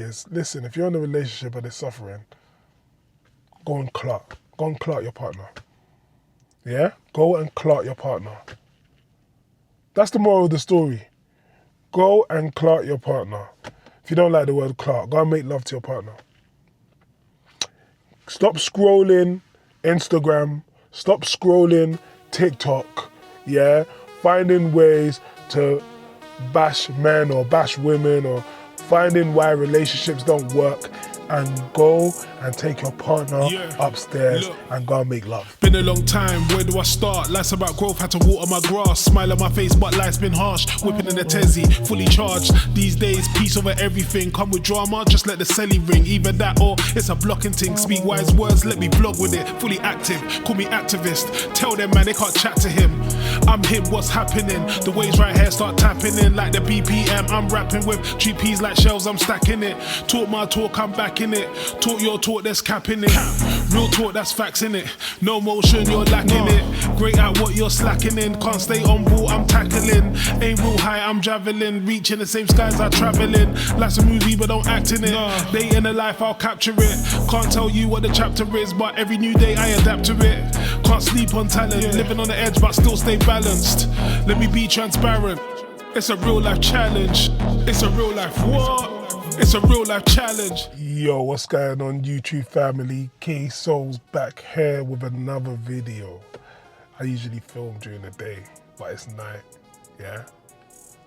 is, listen, if you're in a relationship and it's suffering, go and clout. Go and clout your partner. Yeah? Go and clout your partner. That's the moral of the story. Go and clout your partner. If you don't like the word clout, go and make love to your partner. Stop scrolling Instagram. Stop scrolling TikTok. Yeah? Finding ways to bash men or bash women or finding why relationships don't work, and go and take your partner upstairs and go and make love. Been a long time, where do I start? Life's about growth, had to water my grass. Smile on my face, but life's been harsh. Whipping in a Tezzy, fully charged. These days, peace over everything. Come with drama, just let the celly ring. Either that or it's a blocking thing. Speak wise words, let me blog with it. Fully active, call me activist. Tell them, man, they can't chat to him. I'm him, what's happening? The waves right here start tapping in like the BPM. I'm rapping with GPs like shells, I'm stacking it. Talk my talk, I'm back in it. Talk your talk, that's capping it. Real talk, that's facts in it. No motion, you're lacking it. Great at what you're slacking in. Can't stay on ball, I'm tackling. Aim real high, I'm javelin. Reaching the same skies I travel in. Life's a movie, but don't act in it. Day in a life, I'll capture it. Can't tell you what the chapter is, but every new day I adapt to it. Can't sleep on talent. Living on the edge, but still stay balanced. Let me be transparent. It's a real life challenge. It's a real life what? It's a real life challenge. Yo, what's going on, YouTube family? K Soul's back here with another video. I usually film during the day, but it's night, yeah?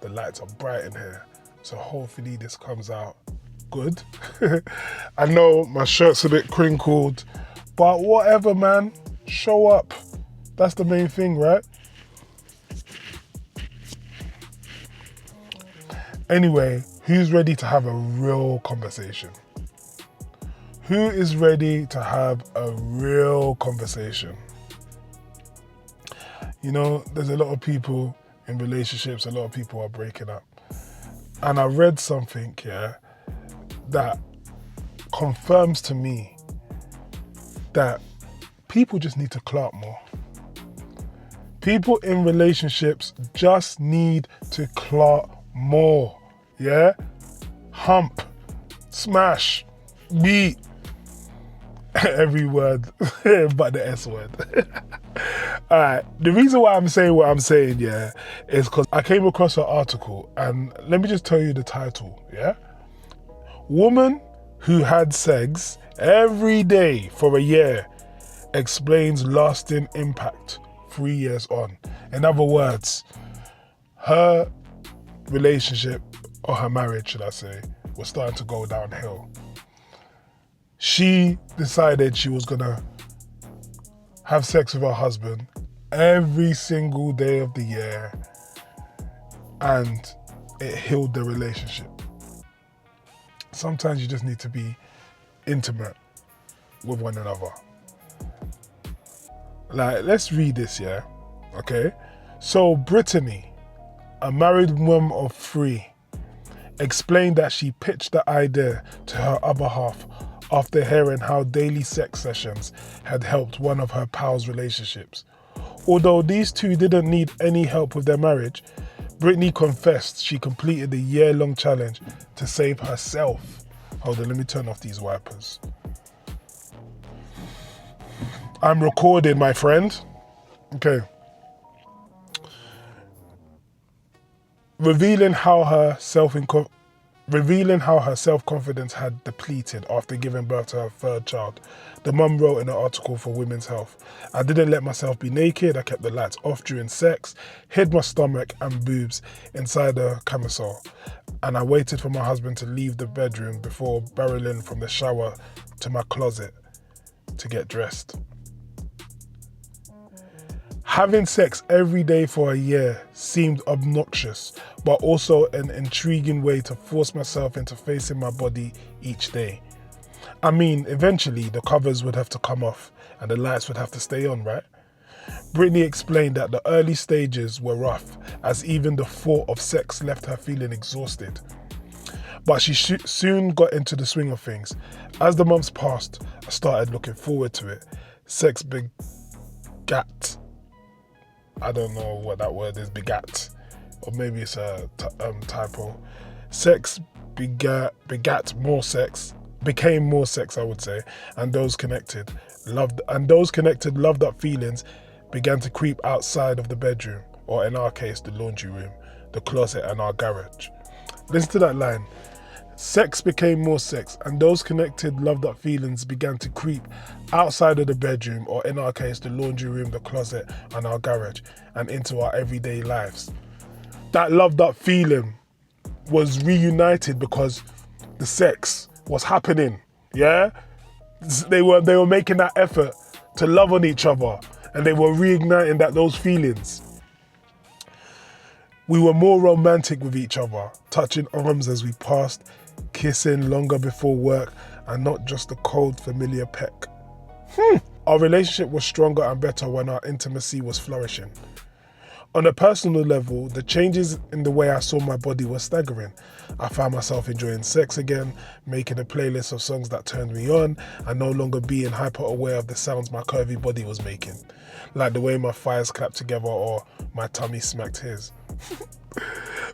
The lights are bright in here, so hopefully this comes out good. I know my shirt's a bit crinkled, but whatever, man. Show up. That's the main thing, right? Anyway, who's ready to have a real conversation? Who is ready to have a real conversation? You know, there's a lot of people in relationships, a lot of people are breaking up. And I read something, yeah, that confirms to me that people just need to clout more. People in relationships just need to clout more, yeah? Hump, smash, beat, every word but the S word. All right, the reason why I'm saying what I'm saying, yeah, is because I came across an article, and let me just tell you the title, yeah? Woman who had sex every day for a year explains lasting impact 3 years on. In other words, her relationship, or her marriage, should I say, was starting to go downhill. She decided she was gonna have sex with her husband every single day of the year, and it healed the relationship. Sometimes you just need to be intimate with one another. Like, let's read this, yeah? Okay? So, Brittany, a married woman of 3, explained that she pitched the idea to her other half after hearing how daily sex sessions had helped one of her pals' relationships. Although these two didn't need any help with their marriage, Brittany confessed she completed a year-long challenge to save herself. Hold on, let me turn off these wipers. I'm recording, my friend. Okay. Revealing how her self-confidence had depleted after giving birth to her 3rd child, the mum wrote in an article for Women's Health, "I didn't let myself be naked. I kept the lights off during sex, hid my stomach and boobs inside a camisole, and I waited for my husband to leave the bedroom before barreling from the shower to my closet to get dressed." Having sex every day for a year seemed obnoxious, but also an intriguing way to force myself into facing my body each day. I mean, eventually the covers would have to come off and the lights would have to stay on, right? Brittany explained that the early stages were rough, as even the thought of sex left her feeling exhausted. But she soon got into the swing of things. As the months passed, I started looking forward to it. Sex begat. I don't know what that word is, begat. Or maybe it's a typo. Sex begat more sex, became more sex, I would say, and those connected loved up feelings began to creep outside of the bedroom, or in our case, the laundry room, the closet, and our garage. Listen to that line. Sex became more sex, and those connected loved up feelings began to creep outside of the bedroom, or in our case, the laundry room, the closet, and our garage, and into our everyday lives. That loved up feeling was reunited because the sex was happening, yeah? They were making that effort to love on each other, and they were reigniting those feelings. We were more romantic with each other, touching arms as we passed, kissing longer before work, and not just a cold, familiar peck. Our relationship was stronger and better when our intimacy was flourishing. On a personal level, the changes in the way I saw my body were staggering. I found myself enjoying sex again, making a playlist of songs that turned me on, and no longer being hyper aware of the sounds my curvy body was making, like the way my thighs clapped together or my tummy smacked his.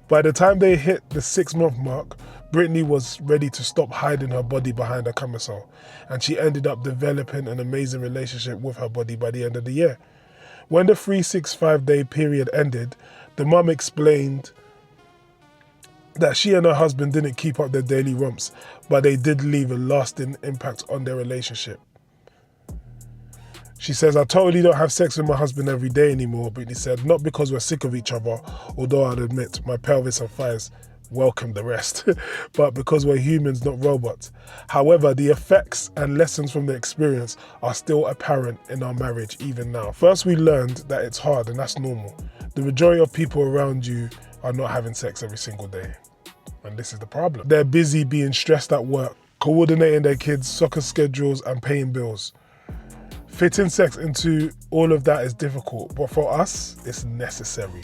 By the time they hit the 6-month mark, Brittany was ready to stop hiding her body behind her camisole, and she ended up developing an amazing relationship with her body by the end of the year. When the 365-day period ended, the mum explained that she and her husband didn't keep up their daily romps, but they did leave a lasting impact on their relationship. She says, I totally don't have sex with my husband every day anymore, Brittany said, not because we're sick of each other, although I'd admit my pelvis and thighs welcome the rest, but because we're humans, not robots. However, the effects and lessons from the experience are still apparent in our marriage even now. First, we learned that it's hard, and that's normal. The majority of people around you are not having sex every single day. And this is the problem. They're busy being stressed at work, coordinating their kids' soccer schedules and paying bills. Fitting sex into all of that is difficult, but for us, it's necessary.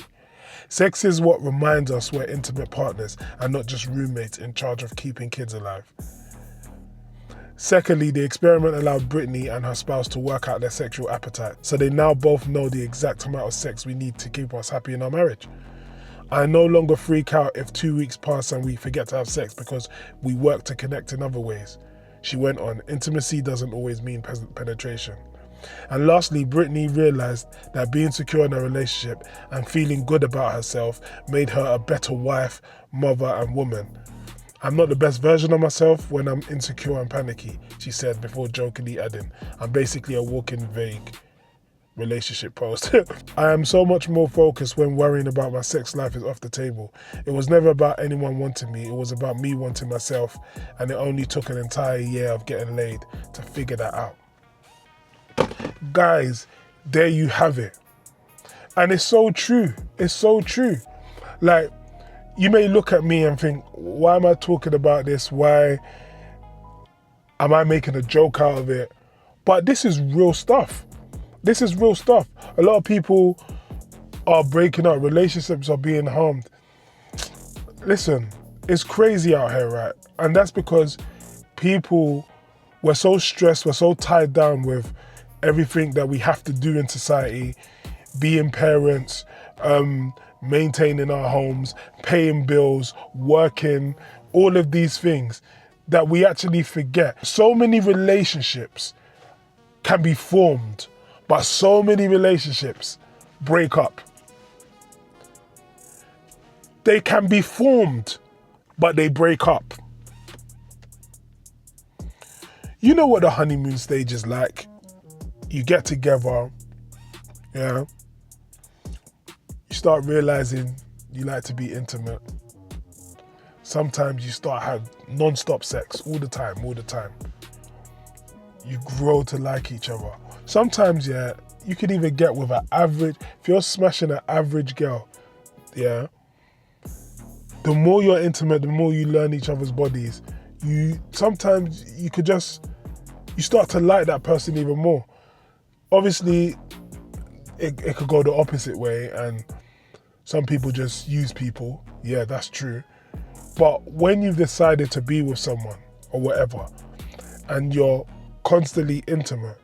Sex is what reminds us we're intimate partners and not just roommates in charge of keeping kids alive. Secondly, the experiment allowed Brittany and her spouse to work out their sexual appetite, so they now both know the exact amount of sex we need to keep us happy in our marriage. I no longer freak out if 2 weeks pass and we forget to have sex because we work to connect in other ways. She went on, intimacy doesn't always mean penetration. And lastly, Brittany realised that being secure in a relationship and feeling good about herself made her a better wife, mother and woman. I'm not the best version of myself when I'm insecure and panicky, she said before jokingly adding, I'm basically a walking vague relationship post. I am so much more focused when worrying about my sex life is off the table. It was never about anyone wanting me, it was about me wanting myself, and it only took an entire year of getting laid to figure that out. Guys, there you have it. And it's so true. It's so true. Like, you may look at me and think, why am I talking about this? Why am I making a joke out of it? But this is real stuff. This is real stuff. A lot of people are breaking up. Relationships are being harmed. Listen, it's crazy out here, right? And that's because we're so stressed, we're so tied down with everything that we have to do in society, being parents, maintaining our homes, paying bills, working, all of these things, that we actually forget. So many relationships can be formed, but so many relationships break up. They can be formed, but they break up. You know what the honeymoon stage is like. You get together, yeah. You start realizing you like to be intimate. Sometimes you start have non-stop sex all the time. You grow to like each other. Sometimes, yeah, you could even get with an average, if you're smashing an average girl, yeah, the more you're intimate, the more you learn each other's bodies, you start to like that person even more. Obviously, it could go the opposite way, and some people just use people. Yeah, that's true. But when you've decided to be with someone or whatever, and you're constantly intimate,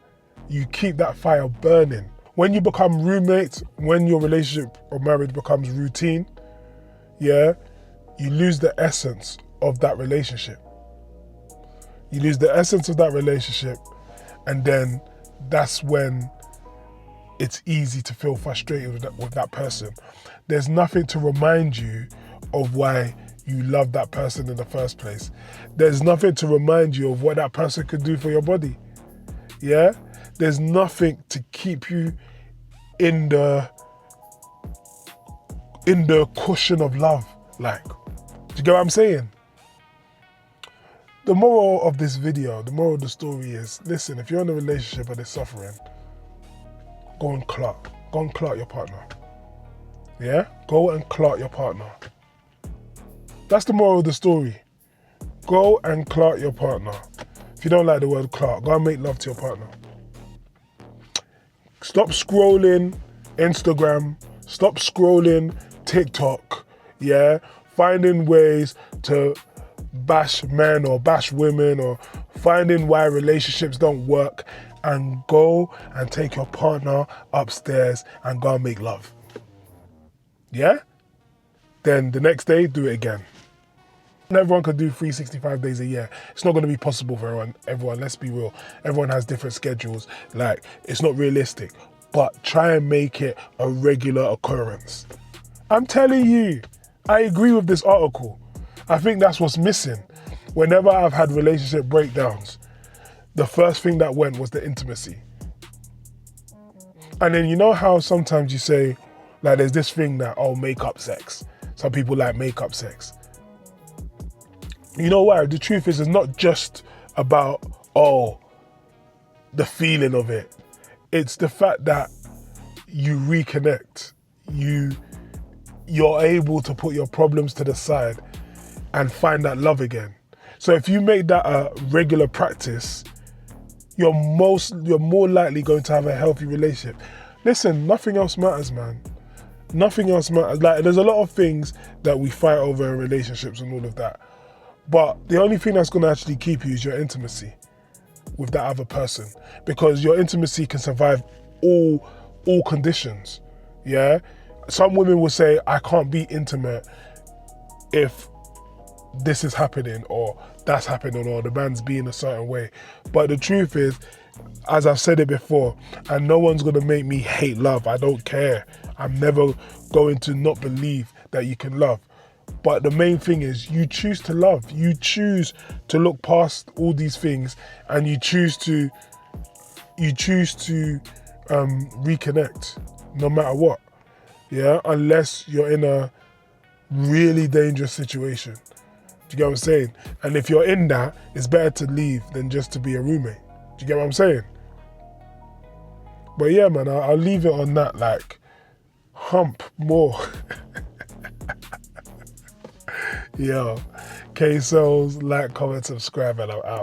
you keep that fire burning. When you become roommates, when your relationship or marriage becomes routine, yeah, you lose the essence of that relationship. You lose the essence of that relationship, and then that's when it's easy to feel frustrated with that person. There's nothing to remind you of why you love that person in the first place. There's nothing to remind you of what that person could do for your body. Yeah? There's nothing to keep you in the cushion of love. Like, do you get what I'm saying? The moral of this video, the moral of the story is, listen, if you're in a relationship and it's suffering, go and clock your partner. Yeah? Go and clock your partner. That's the moral of the story. Go and clock your partner. If you don't like the word clock, go and make love to your partner. Stop scrolling Instagram. Stop scrolling TikTok. Yeah? Finding ways to bash men or bash women, or finding why relationships don't work, and go and take your partner upstairs and go and make love. Yeah? Then the next day, do it again. And everyone could do 365 days a year. It's not going to be possible for everyone, let's be real. Everyone has different schedules. Like, it's not realistic. But try and make it a regular occurrence. I'm telling you, I agree with this article. I think that's what's missing. Whenever I've had relationship breakdowns, the first thing that went was the intimacy. And then you know how sometimes you say, like, there's this thing that, oh, make-up sex. Some people like make-up sex. You know why? The truth is, it's not just about, oh, the feeling of it. It's the fact that you reconnect. You're able to put your problems to the side and find that love again. So if you make that a regular practice, you're more likely going to have a healthy relationship. Listen, nothing else matters, man. Nothing else matters. Like, there's a lot of things that we fight over in relationships and all of that. But the only thing that's going to actually keep you is your intimacy with that other person, because your intimacy can survive all conditions. Yeah? Some women will say, I can't be intimate if this is happening or that's happening or the man's being a certain way. But the truth is, as I've said it before, and no one's going to make me hate love. I don't care. I'm never going to not believe that you can love. But the main thing is, you choose to love. You choose to look past all these things, and you choose to reconnect no matter what. Yeah, unless you're in a really dangerous situation. Do you get what I'm saying? And if you're in that, it's better to leave than just to be a roommate. Do you get what I'm saying? But yeah, man, I'll leave it on that. Like, hump more. Yo, K-Souls, like, comment, subscribe, and I'm out.